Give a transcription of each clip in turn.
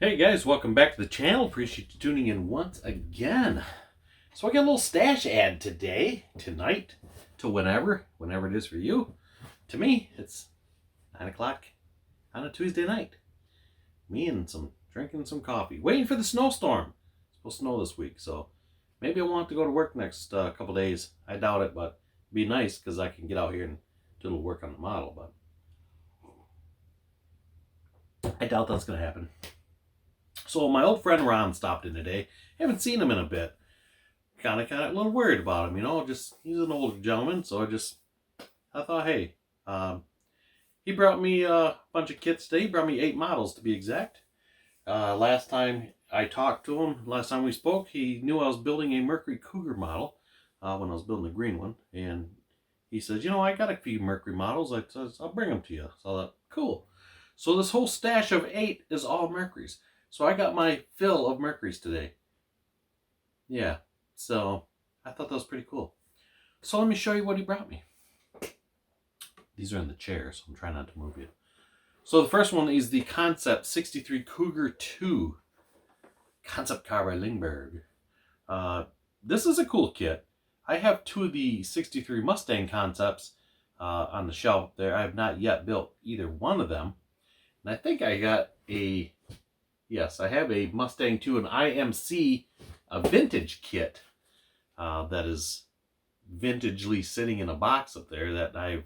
Hey guys, welcome back to the channel. Appreciate you tuning in once again. So I got a little stash ad today, tonight, to whenever it is for you. To me, it's 9 o'clock on a Tuesday night. Me and drinking some coffee, waiting for the snowstorm. It's supposed to snow this week, so maybe I won't have to go to work next couple days. I doubt it, but it'd be nice because I can get out here and do a little work on the model, but I doubt that's going to happen. So my old friend Ron stopped in today. Haven't seen him in a bit. Kind of a little worried about him, you know. Just he's an older gentleman, so I thought, hey, he brought me a bunch of kits today. He brought me 8 models to be exact. Last time I talked to him, last time we spoke, he knew I was building a Mercury Cougar model when I was building the green one, and he says, you know, I got a few Mercury models. I says, I'll bring them to you. So I thought, cool. So this whole stash of 8 is all Mercurys. So I got my fill of Mercurys today. Yeah, so I thought that was pretty cool. So let me show you what he brought me. These are in the chair, so I'm trying not to move you. So the first one is the Concept 63 Cougar II. Concept car by Lindbergh. This is a cool kit. I have 2 of the 63 Mustang Concepts on the shelf there. I have not yet built either one of them. And I think I got a... Yes, I have a Mustang 2, an IMC, a vintage kit that is vintagely sitting in a box up there that I've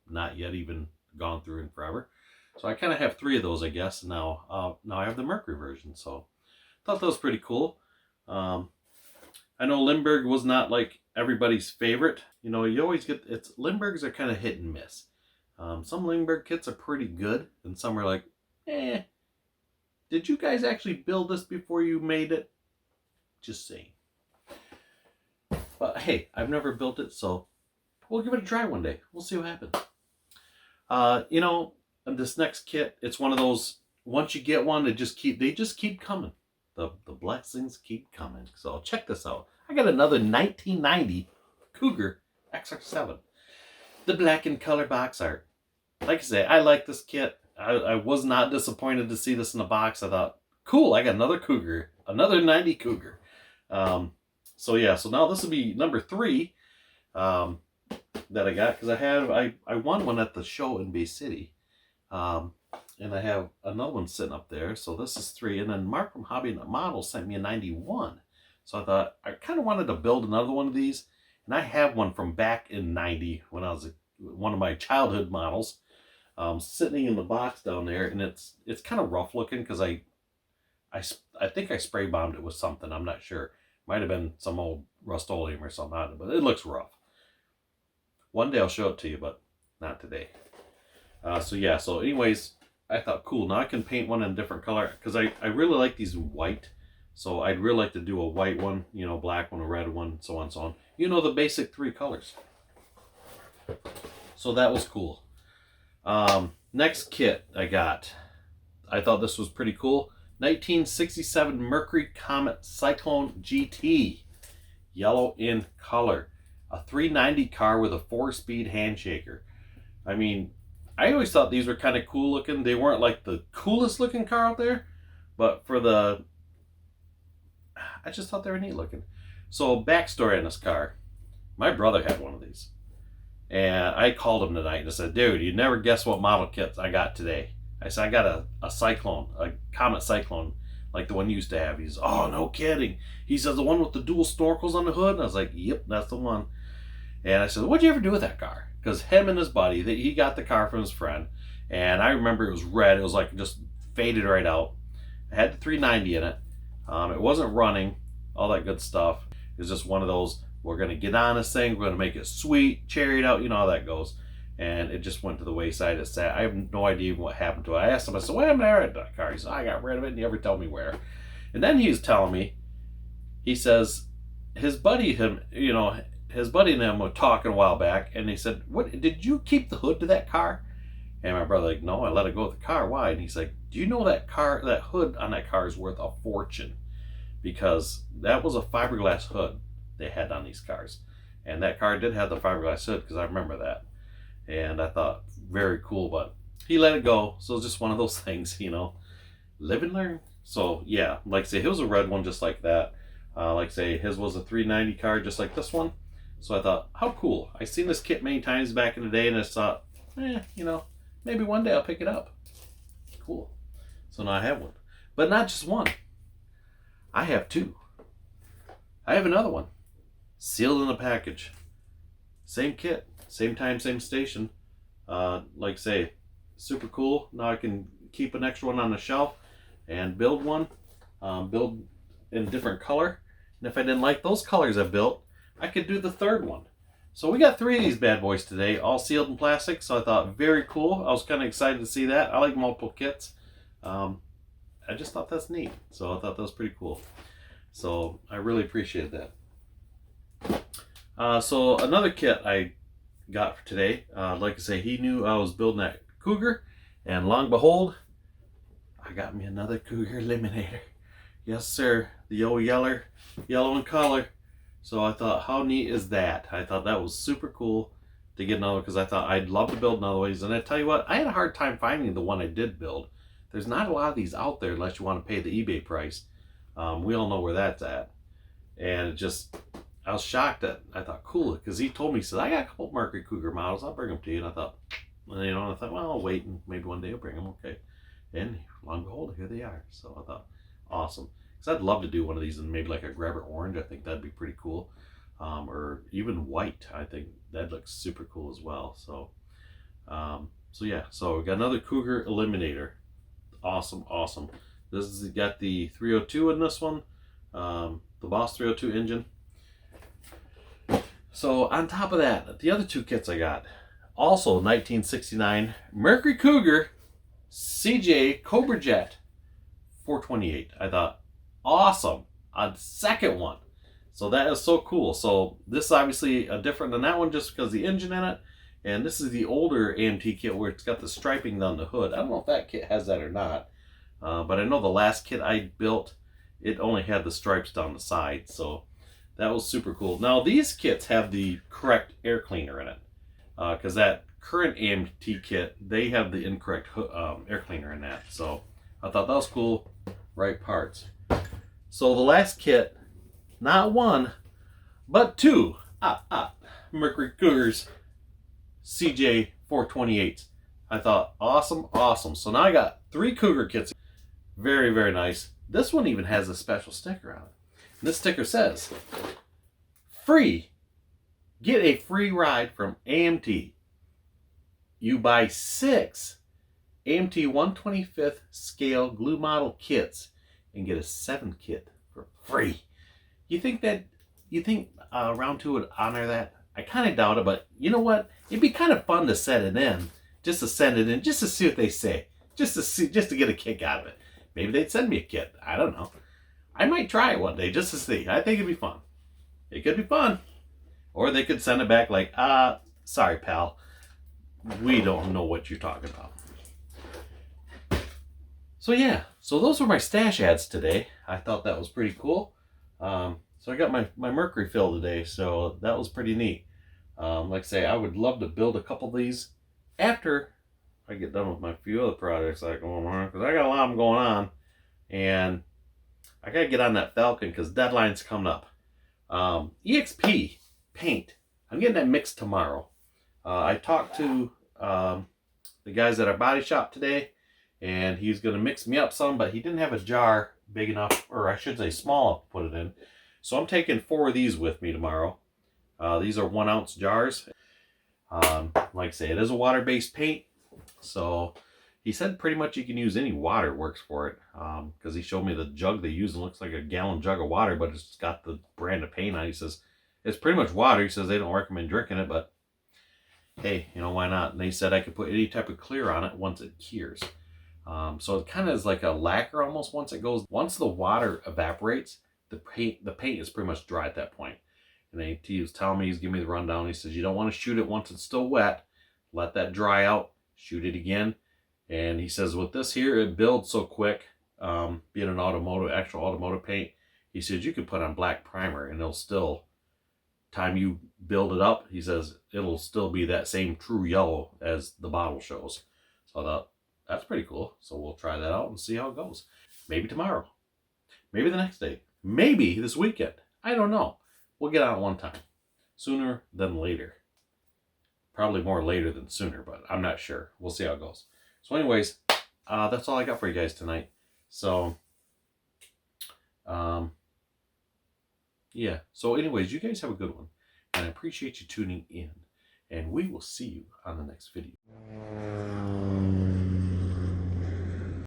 not yet even gone through in forever. So I kind of have 3 of those, I guess. Now I have the Mercury version, so I thought that was pretty cool. I know Lindbergh was not like everybody's favorite. You know, you always get, Lindberghs are kind of hit and miss. Some Lindbergh kits are pretty good, and some are like, eh. Did you guys actually build this before you made it? Just saying. But hey, I've never built it, so we'll give it a try one day. We'll see what happens. You know, this next kit, it's one of those, once you get one, they just keep coming. The blessings keep coming. So check this out. I got another 1990 Cougar XR7. The black and color box art. Like I say, I like this kit. I was not disappointed to see this in the box. I thought, cool, I got another Cougar, another 90 Cougar. So yeah, so now this will be number 3 that I got, because I won one at the show in Bay City. And I have another one sitting up there. So this is 3. And then Mark from Hobby and Model sent me a 91. So I thought, I kind of wanted to build another one of these. And I have one from back in 90 when I was one of my childhood models. Sitting in the box down there, and it's kind of rough looking because I think I spray bombed it with something. I'm not sure. Might have been some old Rust-Oleum or something, but it looks rough. One day I'll show it to you, but not today. So yeah, so anyways, I thought, cool, now I can paint one in a different color, because I really like these in white. So I'd really like to do a white one, you know, black one, a red one, so on and so on. You know, the basic 3 colors. So that was cool. Next kit I got, I thought this was pretty cool. 1967 Mercury Comet Cyclone GT, yellow in color. A 390 car with a 4-speed handshaker. I mean, I always thought these were kind of cool looking. They weren't like the coolest looking car out there, but I just thought they were neat looking. So backstory on this car, my brother had one of these. And I called him tonight and I said, dude, you'd never guess what model kits I got today. I said, I got a Cyclone, a Comet Cyclone, like the one you used to have. He's, oh, no kidding. He says, the one with the dual snorkels on the hood? And I was like, yep, that's the one. And I said, what'd you ever do with that car? Because him and his buddy, he got the car from his friend. And I remember it was red. It was like just faded right out. It had the 390 in it. It wasn't running, all that good stuff. It was just one of those, we're going to get on this thing, we're going to make it sweet, cherry it out, you know how that goes. And it just went to the wayside. It sat. I have no idea what happened to it. I asked him, I said, what happened to that car? He said, I got rid of it, and he never told me where. And then he was telling me, he says, his buddy and him were talking a while back, and he said, what, did you keep the hood to that car? And my brother like, no, I let it go with the car. Why? And he's like, do you know that hood on that car is worth a fortune? Because that was a fiberglass hood they had on these cars. And that car did have the fiberglass hood, because I remember that. And I thought, very cool, but he let it go. So it's just one of those things, you know. Live and learn. So yeah, like I say, his was a red one just like that. Like I say, his was a 390 card just like this one. So I thought, how cool. I seen this kit many times back in the day and I just thought, you know, maybe one day I'll pick it up. Cool. So now I have one. But not just one. I have two. I have another one. Sealed in a package. Same kit. Same time, same station. Like I say, super cool. Now I can keep an extra one on the shelf and build one. Build in a different color. And if I didn't like those colors I built, I could do the third one. So we got 3 of these bad boys today, all sealed in plastic. So I thought, very cool. I was kind of excited to see that. I like multiple kits. I just thought that's neat. So I thought that was pretty cool. So I really appreciate that. So another kit I got for today, like I say, he knew I was building that Cougar, and long behold, I got me another Cougar Eliminator. Yes, sir. The yellow in color. So I thought, how neat is that? I thought that was super cool to get another, because I thought I'd love to build another one. And I tell you what, I had a hard time finding the one I did build. There's not a lot of these out there unless you want to pay the eBay price. We all know where that's at. And it just, I was shocked that I thought, cool, because he told me, he said, I got a couple Mercury Cougar models, I'll bring them to you. And I thought, well, I'll wait and maybe one day I'll bring them, okay. And lo and behold, here they are. So I thought, awesome. Because I'd love to do one of these in maybe like a grabber orange. I think that'd be pretty cool. Or even white. I think that looks super cool as well. So, yeah. So we got another Cougar Eliminator. Awesome, awesome. This is got the 302 in this one. The Boss 302 engine. So on top of that, the other 2 kits I got, also 1969 Mercury Cougar CJ Cobra Jet 428. I thought, awesome, a second one. So that is so cool. So this is obviously different than that one just because of the engine in it. And this is the older AMT kit where it's got the striping down the hood. I don't know if that kit has that or not. But I know the last kit I built, it only had the stripes down the side. So that was super cool. Now these kits have the correct air cleaner in it. Because that current AMT kit, they have the incorrect air cleaner in that. So I thought that was cool. Right parts. So the last kit, not one, but 2 Mercury Cougars CJ 428. I thought, awesome, awesome. So now I got 3 Cougar kits. Very, very nice. This one even has a special sticker on it. And this sticker says, free. Get a free ride from AMT. You buy 6 AMT 125th scale glue model kits and get a 7th kit for free. You think round 2 would honor that? I kind of doubt it, but you know what? It'd be kind of fun to set it in, just to send it in, just to see what they say, just to get a kick out of it. Maybe they'd send me a kit. I don't know. I might try it one day just to see. I think it'd be fun. It could be fun. Or they could send it back like, sorry, pal. We don't know what you're talking about. So yeah, so those were my stash ads today. I thought that was pretty cool. So I got my Mercury fill today, so that was pretty neat. Like I say, I would love to build a couple of these after I get done with my few other projects I go on, because I got a lot of them going on, and I gotta get on that Falcon because deadline's coming up. EXP paint, I'm getting that mixed tomorrow. I talked to the guys at our body shop today, and he's gonna mix me up some, but he didn't have a jar big enough, or I should say small enough to put it in. So I'm taking 4 of these with me tomorrow. These are 1 ounce jars. Like I say, it is a water-based paint. So he said pretty much you can use any water works for it. Because he showed me the jug they use. It looks like a gallon jug of water, but it's got the brand of paint on it. He says it's pretty much water. He says they don't recommend drinking it, but hey, why not? And they said I could put any type of clear on it once it cures. So it kind of is like a lacquer almost once the water evaporates, the paint is pretty much dry at that point. And then he was telling me, he's giving me the rundown. He says, you don't want to shoot it once it's still wet. Let that dry out, shoot it again. And he says, with this here, it builds so quick, being an actual automotive paint. He says, you could put on black primer and it'll still, time you build it up, he says, it'll still be that same true yellow as the bottle shows. So I thought, that's pretty cool. So we'll try that out and see how it goes. Maybe tomorrow. Maybe the next day. Maybe this weekend. I don't know. We'll get on it one time. Sooner than later. Probably more later than sooner, but I'm not sure. We'll see how it goes. So anyways, that's all I got for you guys tonight. So, yeah. So anyways, you guys have a good one. And I appreciate you tuning in. And we will see you on the next video.